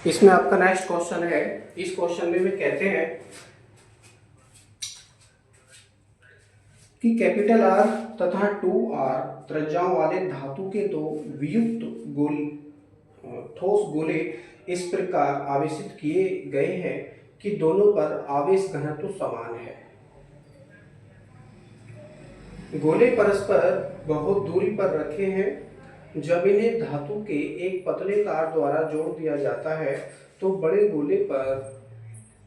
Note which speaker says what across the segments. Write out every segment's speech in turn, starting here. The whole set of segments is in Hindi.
Speaker 1: इसमें आपका नेक्स्ट क्वेश्चन है। इस क्वेश्चन में कहते हैं कि कैपिटल आर तथा 2r त्रिज्याओं वाले धातु के दो वियुक्त गोली ठोस गोले इस प्रकार आवेशित किए गए हैं कि दोनों पर आवेश घनत्व समान है। गोले परस्पर बहुत दूरी पर रखे हैं। जब इन्हें धातु के एक पतले तार द्वारा जोड़ दिया जाता है तो बड़े गोले पर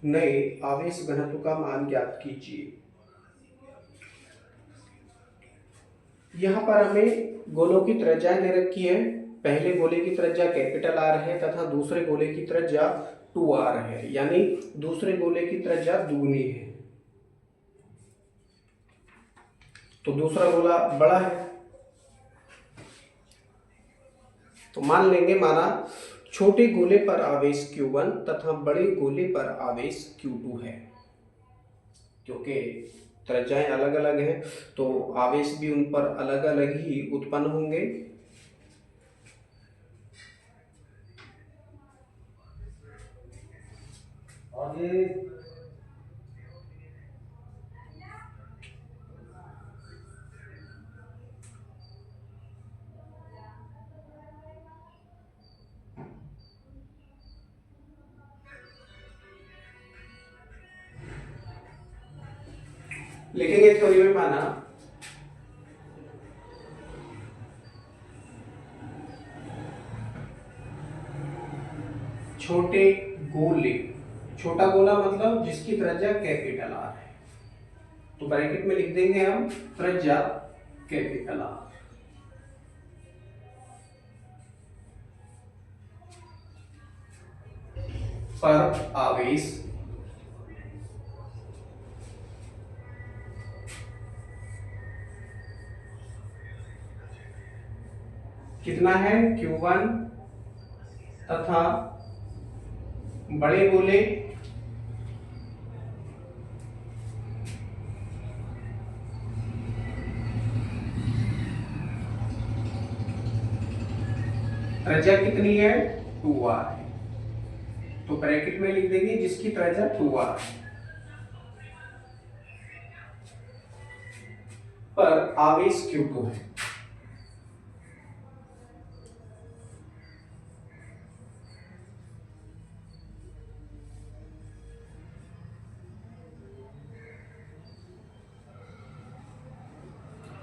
Speaker 1: नए आवेश घनत्व का मान ज्ञात कीजिए। यहाँ पर हमें गोलों की त्रिज्या दे रखी है। पहले गोले की त्रिज्या कैपिटल आर है तथा दूसरे गोले की त्रिज्या 2r है, यानी दूसरे गोले की त्रिज्या दुगनी है, तो दूसरा गोला बड़ा है। तो मान लेंगे माना छोटे गोले पर आवेश Q1 तथा बड़े गोले पर आवेश Q2 है। क्योंकि त्रिज्याएं अलग अलग हैं तो आवेश भी उन पर अलग अलग ही उत्पन्न होंगे। आगे लिखेंगे थ्योरी में माना छोटे गोले, छोटा गोला मतलब जिसकी त्रिज्या कैपिटल आर है, तो ब्रैकेट में लिख देंगे हम त्रिज्या कैपिटल आर पर आवेश कितना है Q1 तथा बड़े गोले त्रिज्या कितनी है 2r है, तो ब्रैकेट में लिख देंगे जिसकी त्रिज्या 2r पर आवेश Q2 है।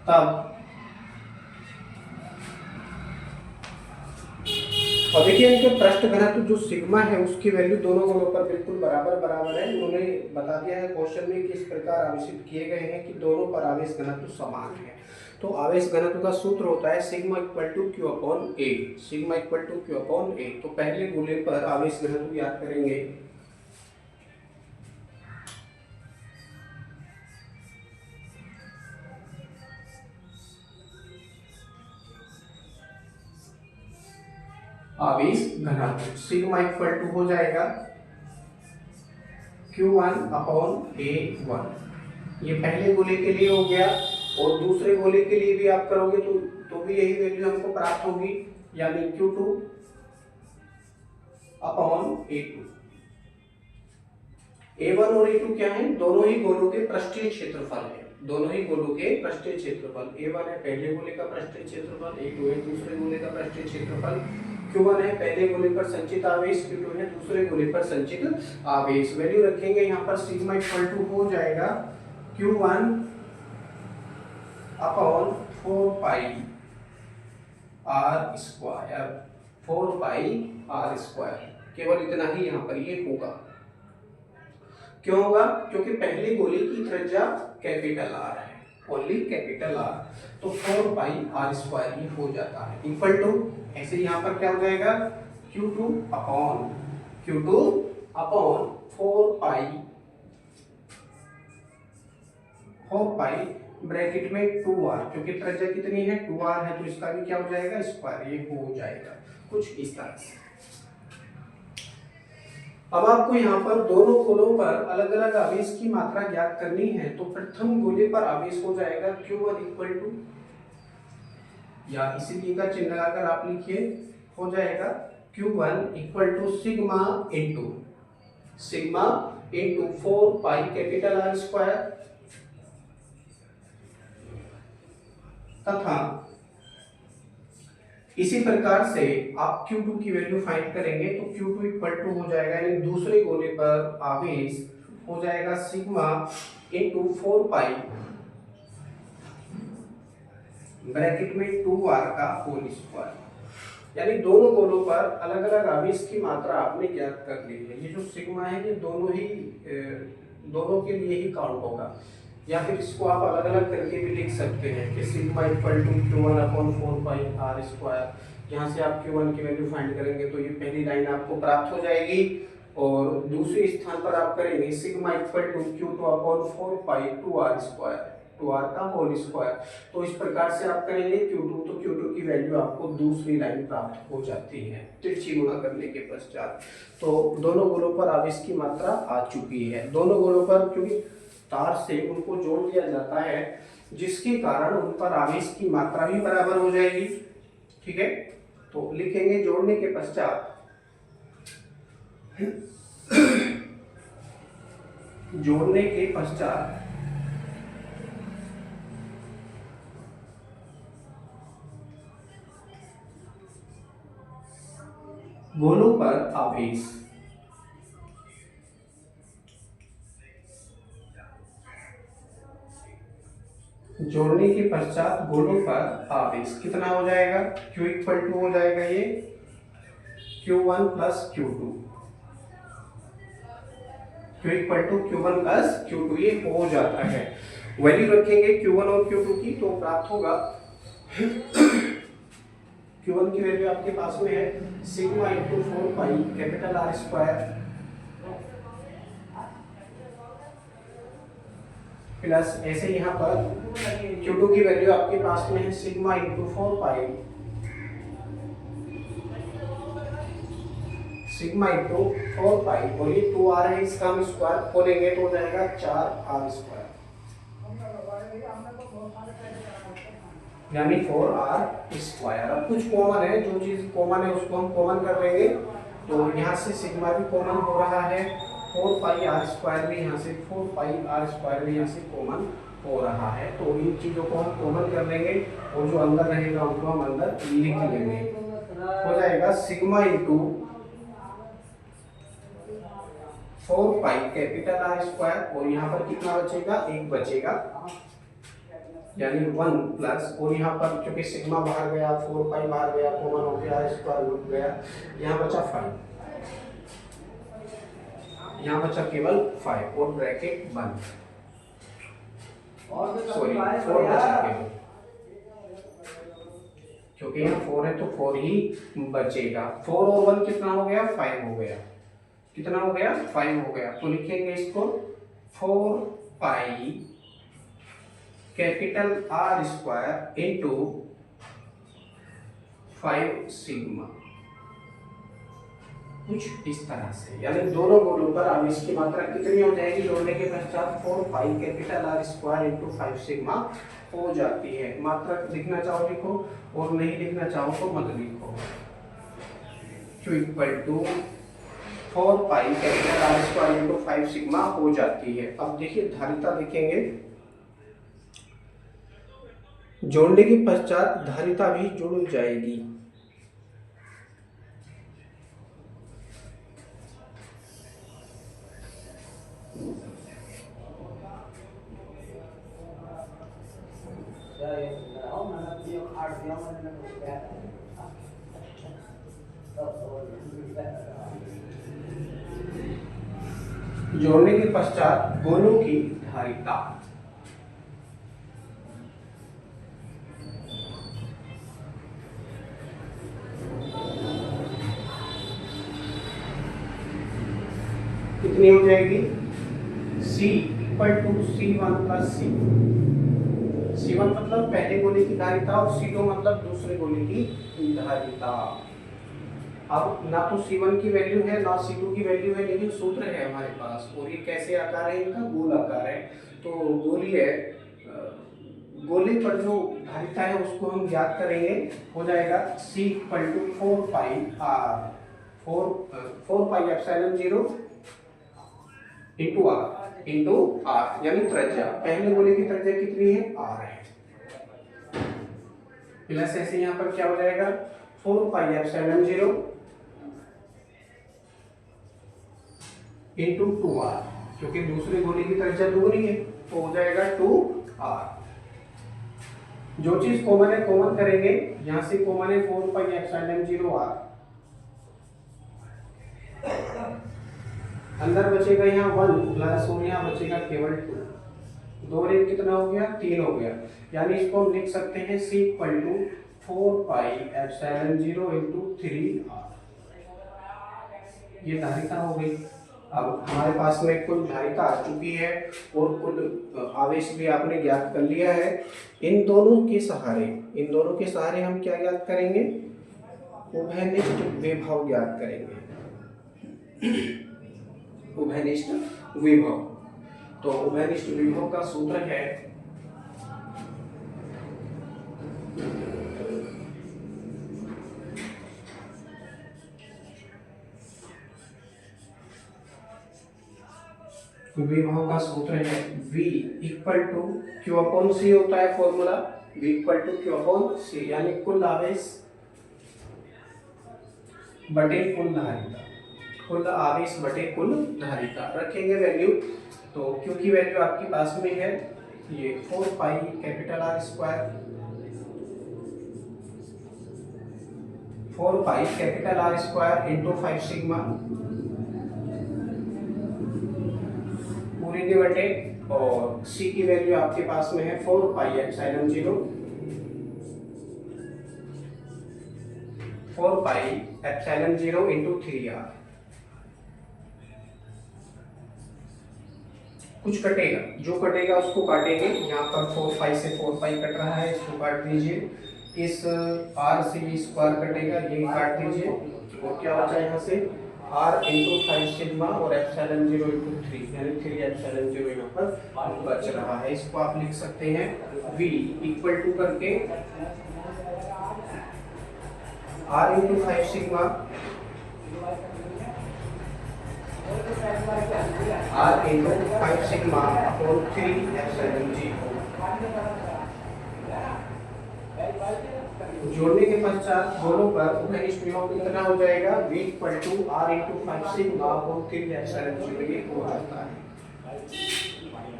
Speaker 1: तब और देखिए इनके पृष्ठ घनत्व जो सिग्मा है उसकी वैल्यू दोनों गोलों पर बिल्कुल बराबर बराबर है। उन्होंने बता दिया है क्वेश्चन में कि इस प्रकार आवेशित किए गए हैं कि दोनों पर आवेश घनत्व समान है। तो आवेश घनत्व का सूत्र होता है sigma equal to Q upon A. Sigma equal to Q upon A. तो पहले गोले पर आवेश घनत्व याद करेंगे आवेश घनत्व सिग्मा इक्वल टू हो जाएगा Q1 अपॉन A1। ये पहले गोले के लिए हो गया और दूसरे गोले के लिए भी आप करोगे तो भी यही वैल्यू हमको प्राप्त होगी, यानी Q2 अपॉन A2। A1 और A2 क्या है? दोनों ही गोलों के पृष्ठीय क्षेत्रफल है। दोनों ही गोलों के पृष्ठीय क्षेत्रफल A1 है पहले गोले का पृष्ठीय क्षेत्रफल, A2 है दूसरे गोले का पृष्ठीय क्षेत्रफल। Q1 है पहले गोले पर संचित आवेश, Q2 है दूसरे गोले पर संचित आवेश। वैल्यू रखेंगे यहाँ पर सिग्मा इक्वल टू हो जाएगा Q1 upon 4 pi r square, 4 pi r square. केवल इतना ही यहाँ पर ये होगा। क्यों होगा? क्योंकि पहले गोले की त्रिज्या कैपिटल आर है, ओनली कैपिटल आर, तो 4 पाई r स्क्वायर ये हो जाता है इक्वल टू, ऐसे यहाँ पर क्या हो जाएगा Q2 अपॉन 4 पाई ब्रैकेट में 2r, क्योंकि त्रिज्या कितनी है 2r है, तो इसका भी क्या हो जाएगा स्क्वायर, ये हो जाएगा कुछ इस तरह से। अब आपको यहाँ पर दोनों गोलों पर अलग अलग आवेश की मात्रा ज्ञात करनी है। तो प्रथम गोले पर आवेश हो जाएगा Q1 इक्वल टू, या इसीलिए का चिन्ह लगाकर आप लिखिए, हो जाएगा Q1 equal to sigma into 4 pi capital R square, तथा इसी प्रकार से आप Q2 की वैल्यू फाइंड करेंगे तो Q2 इक्वल टू हो जाएगा, यानी दूसरे गोले पर आवेश हो जाएगा सिग्मा इंटू 4 पाई ब्रैकेट में 2r का होल स्क्वायर, यानी दोनों गोलों पर अलग अलग आवेश की मात्रा आपने ज्ञात कर ली है। ये जो सिग्मा है ये दोनों के लिए ही काउंट होगा, या फिर इसको आप अलग अलग करके भी लिख सकते हैं कि sigma equal to Q1 upon 4 pi R square. यहाँ से आप Q1 की वैल्यू फाइंड करेंगे तो ये पहली लाइन आपको प्राप्त हो जाएगी, और दूसरे स्थान पर आप करेंगे sigma equal to Q2 upon 4 pi 2R square, 2R का होल स्क्वायर। तो इस प्रकार से आप करेंगे Q2, तो Q2 की वैल्यू आपको दूसरी लाइन प्राप्त हो जाती है तिरछी गुणा करने के पश्चात। तो दोनों गोलों पर आवेश की मात्रा आ चुकी है। दोनों गोलों पर क्योंकि तार से उनको जोड़ दिया जाता है, जिसके कारण उन पर आवेश की मात्रा भी बराबर हो जाएगी। ठीक है, तो लिखेंगे जोड़ने के पश्चात गोलों पर आवेश गोलों पर आवेश कितना हो जाएगा, Q इक्वल टू हो जाएगा ये Q1 plus Q2, Q equal to Q1 plus Q2 ये हो जाता है। वैल्यू रखेंगे Q1 और Q2 की तो प्राप्त होगा Q1 की वैल्यू आपके पास में है sigma into 4 pi capital R square plus ऐसे यहाँ पर Q2 की वैल्यू आपके पास में है सिग्मा इंटू 4 पाई और ये 2R है, इसका हम स्क्वायर खोलेंगे तो हो जाएगा 4R स्क्वायर, यानी 4R स्क्वायर। अब कुछ कॉमन है, जो चीज कॉमन है उसको हम कॉमन कर लेंगे, तो यहाँ से सिग्मा भी कॉमन हो रहा है, 4 पाई R स्क्वायर भी यहाँ से, 4 पाई R स्क्वायर भी यहाँ से कॉमन हो रहा है। तो इन चीजों को हम कॉमन कर लेंगे और जो अंदर रहेगा उनको हम अंदर लिख लेंगे। हो जाएगा sigma into 4 pi capital R square, और यहाँ पर कितना बचेगा, 1 बचेगा, यानी 1 प्लस, और यहाँ पर क्योंकि सिग्मा बाहर गया, 4 पाई बाहर गया, कॉमन हो गया, स्क्वायर रूट गया, यहाँ बचा 5, यहाँ बचा केवल 5 और ब्रैकेट बंद, सॉरी 4 बचा केवल, क्योंकि यहाँ 4 है तो 4 ही बचेगा। 4 और 1 कितना हो गया, 5 हो गया, कितना हो गया, 5 हो गया। तो लिखेंगे इसको 4 pi capital R square into 5 sigma, कुछ इस तरह से, यानी दोनों गोलों पर आवेश की मात्रा कितनी हो जाएगी, जोड़ने के पश्चात 4 pi capital R square into 5 sigma हो जाती है। मात्रा लिखना चाहो लिखो और नहीं लिखना चाहो तो मत लिखो। Q equal to 4 pi capital R square into 5 sigma हो जाती है। अब देखिए धारिता लिखेंगे, जोड़ने के पश्चात धारिता भी जुड़ जाएगी। जोड़ने के पश्चात गोलों की धारिता, कितनी हो जाएगी, C equal to C1 plus C1 मतलब पहले गोले की धारिता और C2 मतलब दूसरे गोले की धारिता। अब ना तो C1 की वैल्यू है ना C2 की वैल्यू है, लेकिन सूत्र है हमारे पास, और ये कैसे आकार है, इनका गोल आकार है। तो गोले पर जो धारिता है उसको हम ज्ञात करेंगे, हो जाएगा C equal to 4 pi R 4 pi epsilon 0 into R, यानी त्रिज्या, पहले गोले की त्रिज्या कितनी है, आर है, प्लस ऐसे यहाँ पर क्या हो जाएगा 4 पाई एप्सिलॉन 0 इंटू 2r, क्योंकि दूसरे गोले की त्रिज्या दुगनी है तो हो जाएगा 2r। जो चीज कॉमन है कॉमन करेंगे, यहां से कॉमन है 4 पाई एप्सिलॉन 0r, अंदर बचेगा यहाँ 1 प्लस और यहाँ बचेगा केवल 2, 2 और 1 कितना हो गया 3 हो गया, यानी इसको हम लिख सकते हैं C equal to 4 pi epsilon 0 into 3r। ये धारिता हो गई। अब हमारे पास में कुल धारिता आ चुकी है और कुल आवेश भी आपने ज्ञात कर लिया है। इन दोनों के सहारे हम क्या ज्ञात करेंगे, उभयनिष्ठ विभव ज्ञात करेंगे, उभयनिष्ठ विभव। तो उभयनिष्ठ विभव का सूत्र है विभव का सूत्र है V equal to Q upon C होता है formula, V equal to Q upon C, यानी कुल आवेश बटे कुल धारिता, कुल आवेश बटे कुल धारिता रखेंगे वैल्यू। तो Q की वैल्यू आपके पास में है ये 4 pi capital R square, 4 pi capital R square into 5 sigma पूरी के बटे, और C की वैल्यू आपके पास में है 4 pi epsilon 0, 4 pi epsilon 0 into 3r। कुछ कटेगा, जो कटेगा उसको काटेंगे, यहाँ पर 4 पाई से 4 पाई कट रहा है, इसको काट दीजिए, इस r से ये स्क्वायर कटेगा, ये काट दीजिए, और क्या बचा यहाँ से r इंटू 5 सिग्मा और एप्सिलॉन 0 इंटू 3, यानी 3 एप्सिलॉन 0 यहाँ पर बच रहा है। इसको आप लिख सकते हैं v इक्वल टू करके r into 5 sigma r into 5 sigma और 3 एप्सिलॉन 0। जोड़ने के पश्चात दोनों पर उभयनिष्ठ विभव कितना हो जाएगा, V equal to R into 5 sigma और 3 एप्सिलॉन 0 ये हो जाता है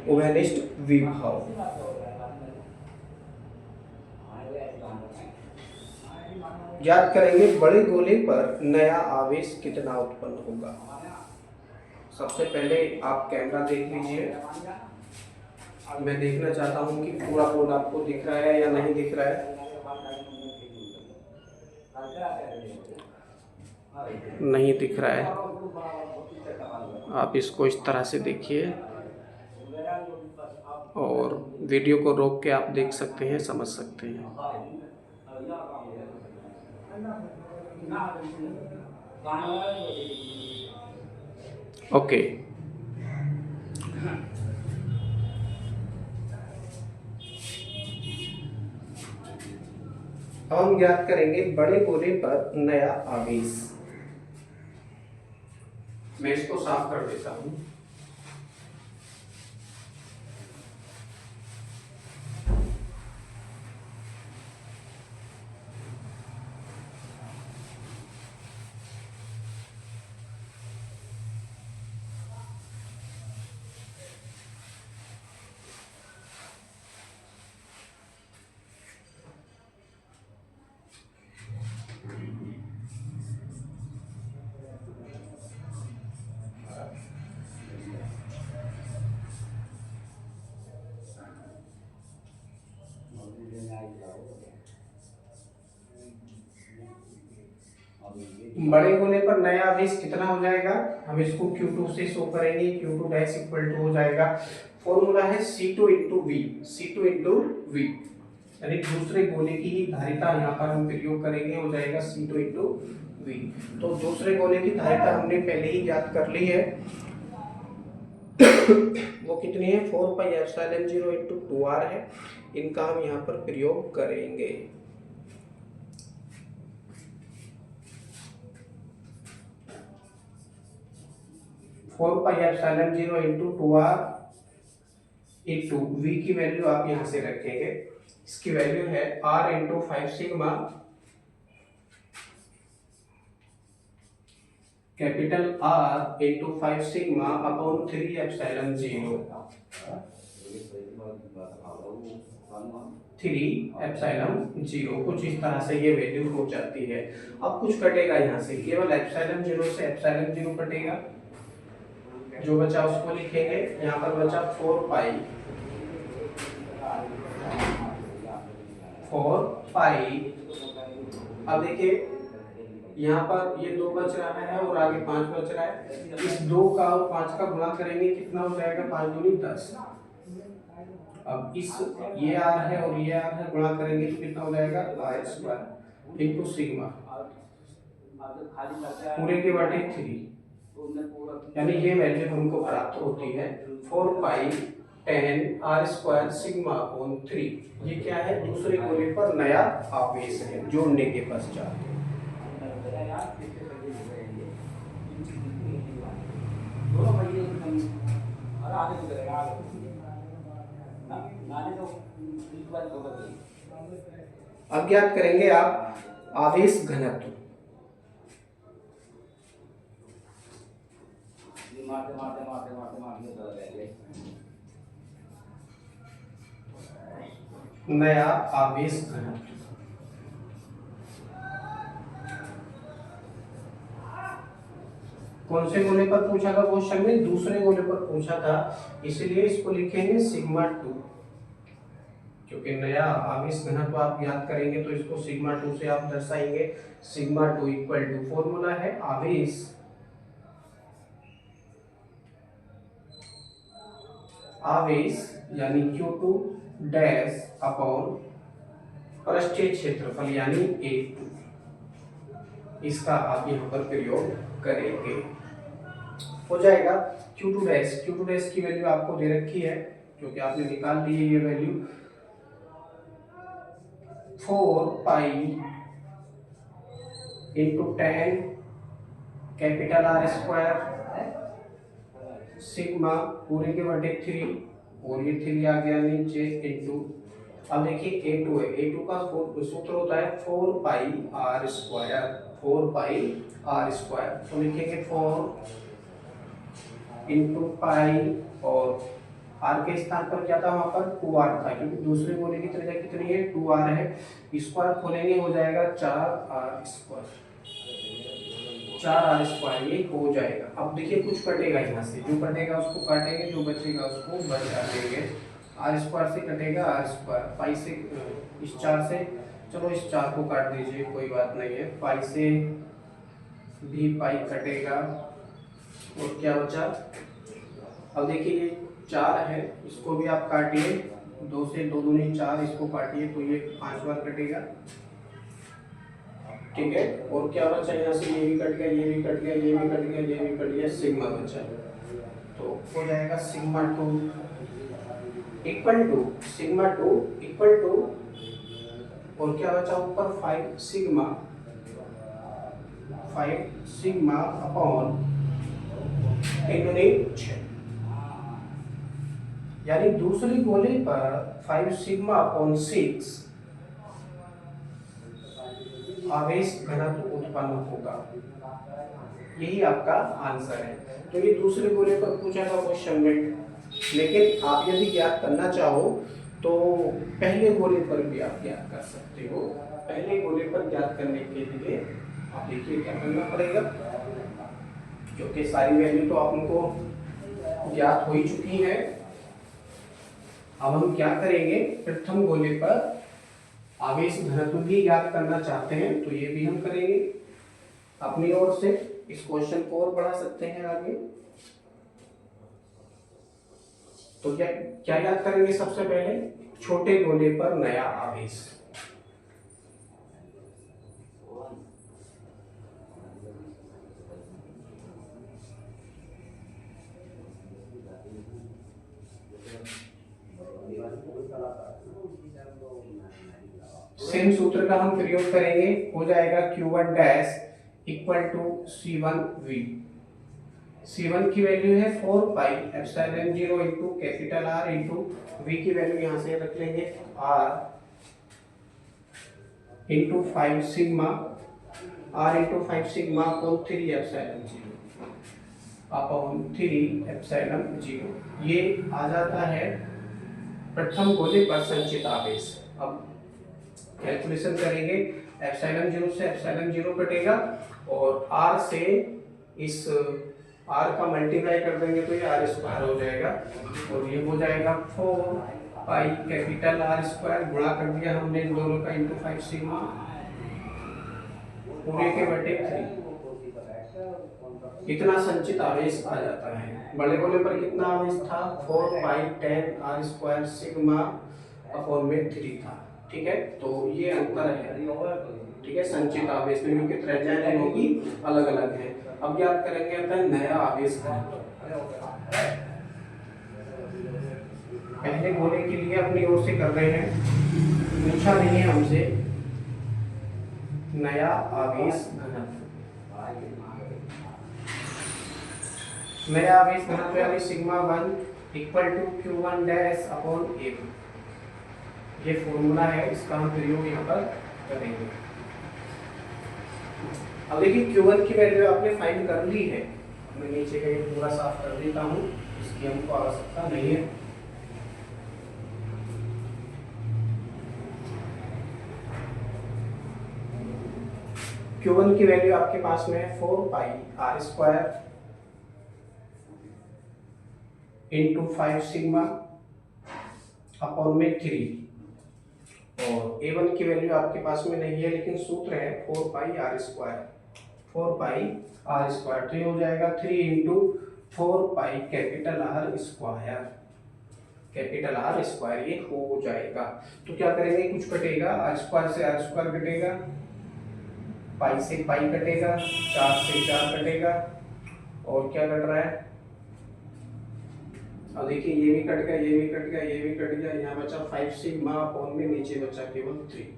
Speaker 1: उभयनिष्ठ विभव। याद करेंगे बड़े गोले पर नया आवेश कितना उत्पन्न होगा। सबसे पहले आप कैमरा देख लीजिए, मैं देखना चाहता हूं कि पूरा बोर्ड आपको दिख रहा है या नहीं दिख रहा है। नहीं दिख रहा है, आप इसको इस तरह से देखिए और वीडियो को रोक के आप देख सकते हैं, समझ सकते हैं। ओके, अब हम ज्ञात करेंगे बड़े गोले पर नया आवेश। मैं इसको साफ कर देता हूं। बड़े गोले पर नया आवेश कितना हो जाएगा, हम इसको Q2 से शो करेंगे। Q2 डैश इक्वल टू हो जाएगा, फॉर्मूला है C2 into V, C2 into V, यानी दूसरे गोले की ही धारिता यहाँ पर हम प्रयोग करेंगे, हो जाएगा C2 इंटू V। तो दूसरे गोले की धारिता हमने पहले ही ज्ञात कर ली है, वो कितनी है 4 पाई एप्सिलॉन 0 इंटू 2r है। इनका हम यहाँ पर प्रयोग करेंगे। 4 pi epsilon 0 into 2r into v की वैल्यू आप यहाँ से रखेंगे, इसकी वैल्यू है r into 5 sigma capital R into 5 sigma upon 3 epsilon 0, 3 epsilon 0। कुछ इस तरह से ये वैल्यू हो जाती है। अब कुछ कटेगा यहाँ से, केवल एप्सिलॉन 0 से एप्सिलॉन 0 कटेगा, जो बचा उसको लिखेंगे। यहाँ पर बचा 4 पाई। अब देखिए यहाँ पर ये 2 बच रहा है और आगे 5 बच रहा है। इस 2 का और 5 का गुणा करेंगे, कितना हो जाएगा, 5 दूनी 10। अब इस ये आर है और ये आर है, गुणा करेंगे तो कितना हो जाएगा, आर स्क्वायर इंटू सिग्मा पूरे के बटे 3, यानी ये वैल्यू हमको प्राप्त होती है 4 पाई 10 आर स्क्वायर सिग्मा अपॉन 3। ये क्या है, दूसरे गोले पर नया आवेश है जोड़ने के पश्चात। अब ज्ञात करेंगे आप आवेश घनत्व। नया आवेश घनत्व कौन से गोले पर पूछा था क्वेश्चन में, दूसरे गोले पर पूछा था, इसलिए इसको लिखेंगे सिग्मा 2, क्योंकि नया आवेश घनत्व आप याद करेंगे तो इसको सिग्मा 2 से आप दर्शाएंगे। सिग्मा 2 इक्वल टू, फॉर्मूला है आवेश यानी Q2 डैश अपॉन पृष्ठीय क्षेत्रफल यानी A2, इसका आप यहाँ पर प्रयोग करेंगे, हो जाएगा Q2 डैश। Q2 डैश की वैल्यू आपको दे रखी है, क्योंकि आपने निकाल दी है ये value, 4 pi into 10 capital R square sigma पूरे के बटे 3, और ये 3 आ गया नीचे इंटू, अब देखिए A2 है, A2 का सूत्र होता है 4 pi R square, 4 pi R square, तो लिखेंगे 4 इंटू पाई, और आर के स्थान पर क्या था, वहां पर 2r था, क्योंकि दूसरे गोले की त्रिज्या कितनी है, 2r है। स्क्वायर खोलेंगे हो जाएगा 4r स्क्वायर, 4r स्क्वायर ये हो जाएगा। अब देखिए कुछ कटेगा यहाँ से, जो कटेगा उसको काटेंगे, जो बचेगा उसको बचा देंगे। आर स्क्वायर से कटेगा आर स्क्वायर, पाई से इस 4 से, चलो इस 4 को काट दीजिए, कोई बात नहीं है। पाई से भी पाई कटेगा, और क्या बचा, अब देखिए ये 4 है, इसको भी आप काटिए, 2 से 2 दूनी 4, इसको काटिए तो ये 5 बार कटेगा, ठीक है। और क्या बचा यहाँ से, ये भी कट गया, ये भी कट गया, ये भी कट गया, ये भी कट गया, सिग्मा बचा, तो हो जाएगा sigma 2 equal to, sigma 2 equal to, और क्या बचा ऊपर, 5 सिग्मा अपॉन 6, यानी दूसरी गोले पर 5 सिग्मा अपॉन 6 आवेश घनत्व उत्पन्न होगा, यही आपका आंसर है। तो ये दूसरे गोले पर पूछा था क्वेश्चन में, लेकिन आप यदि ज्ञात करना चाहो तो पहले गोले पर भी आप ज्ञात कर सकते हो। पहले गोले पर ज्ञात करने के लिए आप देखिए क्या करना पड़ेगा, क्योंकि सारी वैल्यू तो आपको ज्ञात हो ही चुकी है। अब हम क्या करेंगे, प्रथम गोले पर आवेश घनत्व भी ज्ञात करना चाहते हैं, तो ये भी हम करेंगे अपनी ओर से। इस क्वेश्चन को और बढ़ा सकते हैं आगे, तो क्या याद करेंगे, सबसे पहले छोटे गोले पर नया आवेश। सेम सूत्र का हम प्रयोग करेंगे, हो जाएगा Q1 dash equal to C1V। C1 की वैल्यू है 4 pi epsilon 0 into capital R into V की वैल्यू यहाँ से रख लेंगे R into 5 sigma R into 5 sigma upon 3 epsilon 0 upon 3 epsilon 0। ये आ जाता है प्रथम गोले पर संचित आवेश। अब कैलकुलेशन करेंगे, एप्सिलॉन 0 से एप्सिलॉन 0 कटेगा और R से इस R का मल्टीप्लाई कर देंगे तो ये R स्क्वायर हो जाएगा और ये हो जाएगा 4 पाई कैपिटल R स्क्वायर, गुणा कर दिया हमने इन दोनों का इंटू 5 सिग्मा पूरे के बटे 3। इतना संचित आवेश आ जाता है। बड़े गोले पर कितना आवेश था? 4 पाई 10 R स्क्वायर सिग्मा अपॉन में 3 था। ठीक है, तो ये अंतर है। ठीक है, संचित आवेश में क्योंकि त्रिज्या दोनों की अलग अलग है। अब याद करेंगे अपना नया आवेश घनत्व। पहले गोले के लिए अपनी ओर से कर रहे हैं, पूछा नहीं है हमसे नया आवेश घनत्व। नया आवेश घनत्व यानी sigma 1 equal to Q1 dash upon A1। ये फॉर्मूला है, इसका हम प्रयोग यहाँ पर करेंगे। अब देखिए Q1 की वैल्यू आपने फाइंड कर ली है। मैं नीचे का ये पूरा साफ कर देता हूँ, इसकी हमको आवश्यकता नहीं है। Q1 की वैल्यू आपके पास में है 4 pi R square into 5 sigma upon में 3 और A1 की वैल्यू आपके पास में नहीं है, लेकिन सूत्र है 4 pi R square, 4 pi R square. तो ये हो जाएगा 3 into 4 pi capital R square, capital R square ये हो जाएगा। तो क्या करेंगे, कुछ कटेगा, R स्क्वायर से R स्क्वायर कटेगा, पाई से पाई कटेगा, 4 से 4 कटेगा और क्या कट रहा है? अब देखिए ये भी कट गया, ये भी कट गया, ये भी कट गया, यहाँ बचा 5 सिग्मा अपॉन में नीचे बचा केवल 3।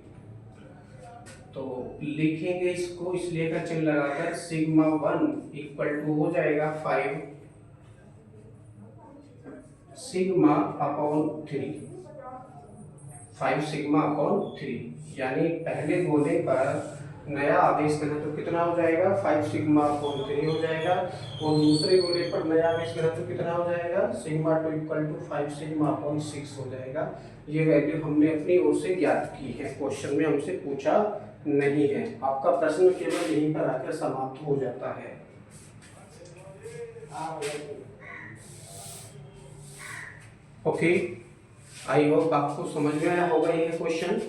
Speaker 1: तो लिखेंगे इसको इसलिए का चिन्ह लगाकर सिग्मा 1 इक्वल टू हो जाएगा 5 सिग्मा अपॉन 3, 5 सिग्मा अपॉन 3, यानी पहले गोले पर नया आवेश घनत्व कितना हो जाएगा? 5 सिग्मा अपॉन 3 हो जाएगा और दूसरे गोले पर नया आवेश घनत्व कितना हो जाएगा? Sigma 2 equal to 5 sigma upon 6 हो जाएगा। ये वैल्यू हमने अपनी ओर से ज्ञात की है, क्वेश्चन में हमसे पूछा नहीं है। आपका प्रश्न केवल यहीं पर आकर समाप्त हो जाता है। ओके, आई होप आपको समझ में आया होगा ये क्वेश्चन।